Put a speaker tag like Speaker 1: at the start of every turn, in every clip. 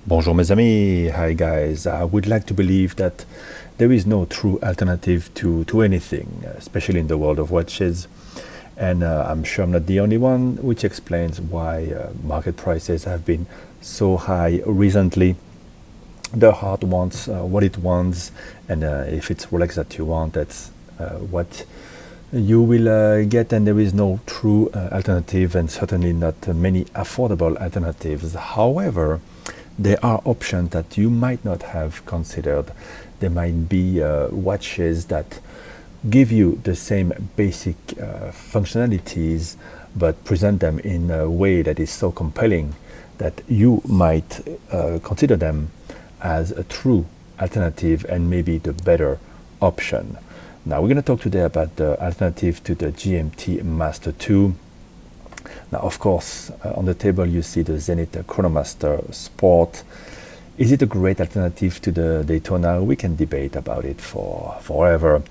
Speaker 1: Bonjour mes amis, hi guys. I would like to believe that there is no true alternative to anything, especially in the world of watches. And I'm sure I'm not the only one, which explains why market prices have been so high recently. The heart wants what it wants, and if it's Rolex that you want, that's what you will get, and there is no true alternative, and certainly not many affordable alternatives. However, there are options that you might not have considered. There might be watches that give you the same basic functionalities, but present them in a way that is so compelling that you might consider them as a true alternative and maybe the better option. Now we're going to talk today about the alternative to the GMT-master 2. Now, of course, on the table you see the Zenith Chronomaster Sport. Is it a great alternative to the Daytona? We can debate about it for forever.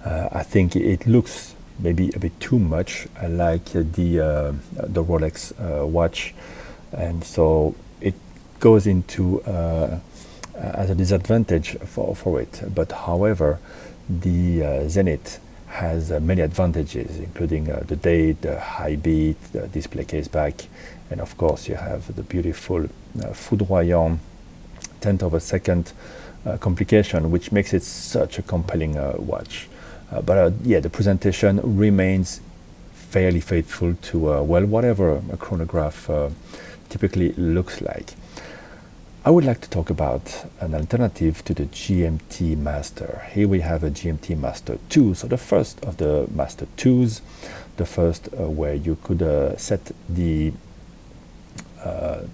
Speaker 1: I think it looks maybe a bit too much like the Rolex watch, and so it goes into as a disadvantage for it. But however, the Zenith has many advantages, including the date, the high beat, the display case back, and of course you have the beautiful foudroyant tenth of a second complication, which makes it such a compelling watch. But yeah, the presentation remains fairly faithful to well, whatever a chronograph typically looks like. I would like to talk about an alternative to the GMT-master. Here we have a GMT-master 2, so the first of the master 2s, the first where you could set the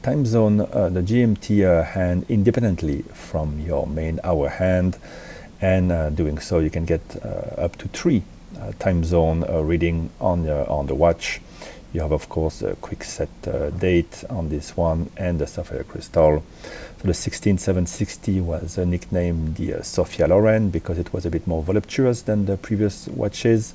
Speaker 1: time zone, the GMT hand independently from your main hour hand, and doing so you can get up to 3 time zone reading on the watch. You have, of course, a quick set date on this one and the sapphire crystal. So the 16760 was nicknamed the Sophia Loren because it was a bit more voluptuous than the previous watches.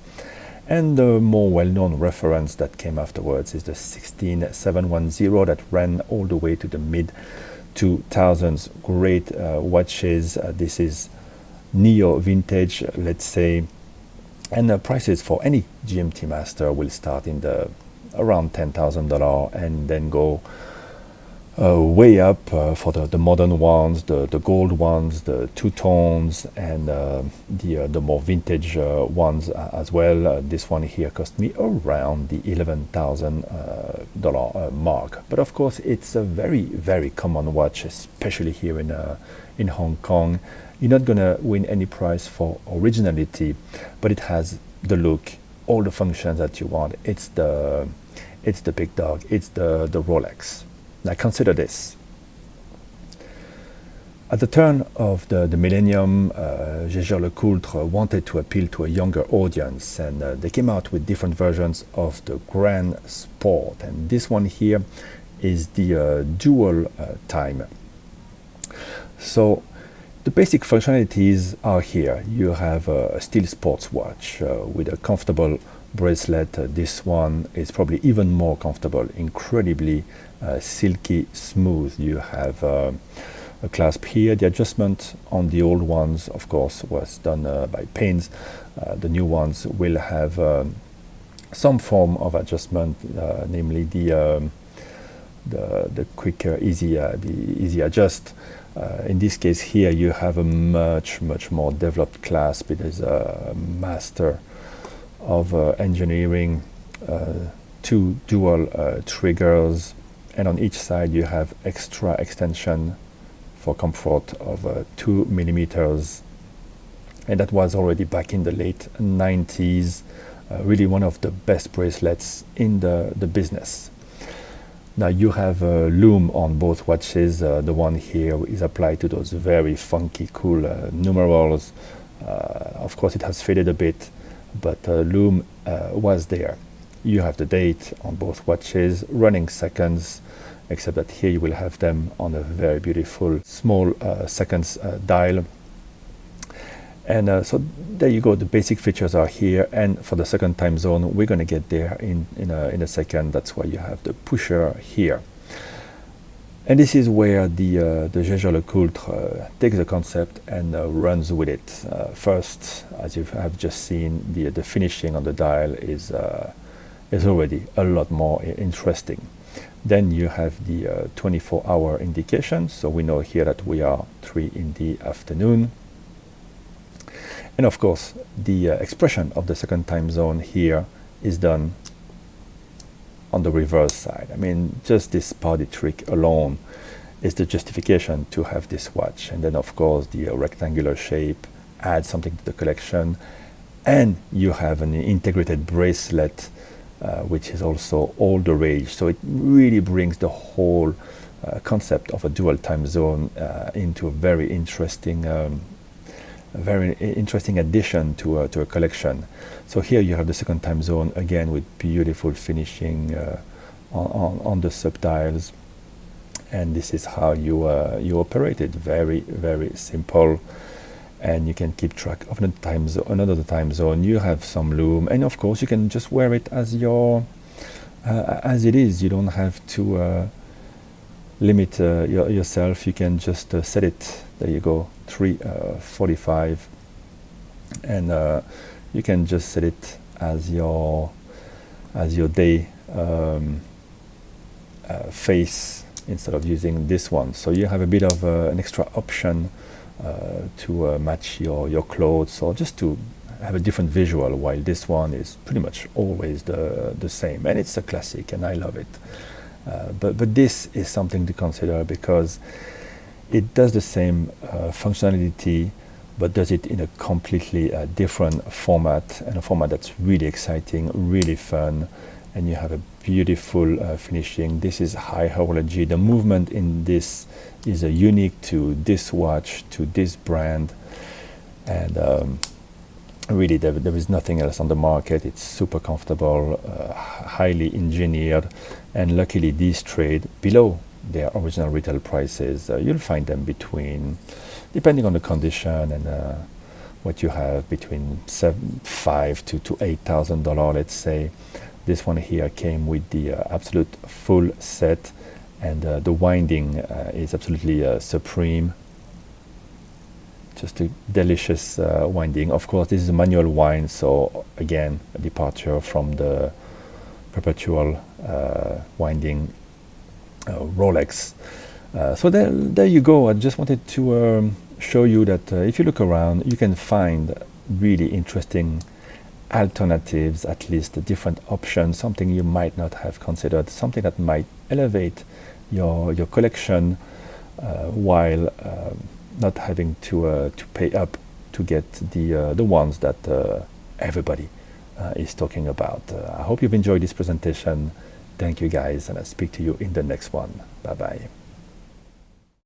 Speaker 1: And the more well-known reference that came afterwards is the 16710 that ran all the way to the mid-2000s. Great watches. This is neo-vintage, let's say. And the prices for any GMT Master will start in the around $10,000 and then go way up for the modern ones, the gold ones, the two-tones, and the more vintage ones as well. This one here cost me around the $11,000 mark. But of course, it's a very, very common watch, especially here in Hong Kong. You're not going to win any prize for originality, but it has the look, all the functions that you want. It's the big dog. It's the Rolex. Now consider this. At the turn of the millennium, Jaeger-LeCoultre wanted to appeal to a younger audience, and they came out with different versions of the Grand Sport. And this one here is the dual time. So the basic functionalities are here. You have a steel sports watch with a comfortable bracelet. This one is probably even more comfortable, incredibly silky smooth. You have a clasp here. The adjustment on the old ones, of course, was done by pins. The new ones will have some form of adjustment, namely the quick, easy adjust. In this case here, you have a much more developed clasp. It is a master of engineering, 2 dual triggers, and on each side you have extra extension for comfort of 2 millimeters, and that was already back in the late 90s. Really one of the best bracelets in the business. Now you have a loom on both watches. The one here is applied to those very funky, cool numerals. Of course, it has faded a bit, but loom was there. You have the date on both watches, running seconds, except that here you will have them on a very beautiful small seconds dial. And so there you go, the basic features are here, and for the second time zone we're going to get there in a second. That's why you have the pusher here. And this is where the Jaeger-LeCoultre takes the concept and runs with it. First, as you have just seen, the finishing on the dial is already a lot more interesting. Then you have the 24-hour indication, so we know here that we are 3 in the afternoon. And of course, the expression of the second time zone here is done on the reverse side. I mean, just this party trick alone is the justification to have this watch. And then of course the rectangular shape adds something to the collection, and you have an integrated bracelet which is also all the rage. So it really brings the whole concept of a dual time zone into a very interesting addition to a collection. So here you have the second time zone again with beautiful finishing on the subdials, and this is how you operate it. Very, very simple, and you can keep track of another time zone. You have some lume, and of course you can just wear it as your as it is. You don't have to limit yourself. You can just set it. There you go, 3:45, and you can just set it as your day face instead of using this one. So you have a bit of an extra option to match your clothes, or just to have a different visual, while this one is pretty much always the same, and it's a classic and I love it. But this is something to consider, because it does the same functionality, but does it in a completely different format, and a format that's really exciting, really fun, and you have a beautiful finishing. This is high horology. The movement in this is unique to this watch, to this brand, and really there is nothing else on the market. It's super comfortable, highly engineered, and luckily these trade below their original retail prices. You'll find them between, depending on the condition and what you have, between $5,000 to $8,000, let's say. This one here came with the absolute full set, and the winding is absolutely supreme. Just a delicious winding. Of course, this is a manual wind, so again, a departure from the perpetual winding Rolex. So there you go. I just wanted to show you that if you look around, you can find really interesting alternatives, at least different options, something you might not have considered, something that might elevate your collection while not having to pay up to get the ones that everybody is talking about. I hope you've enjoyed this presentation. Thank you guys, and I'll speak to you in the next one. Bye bye.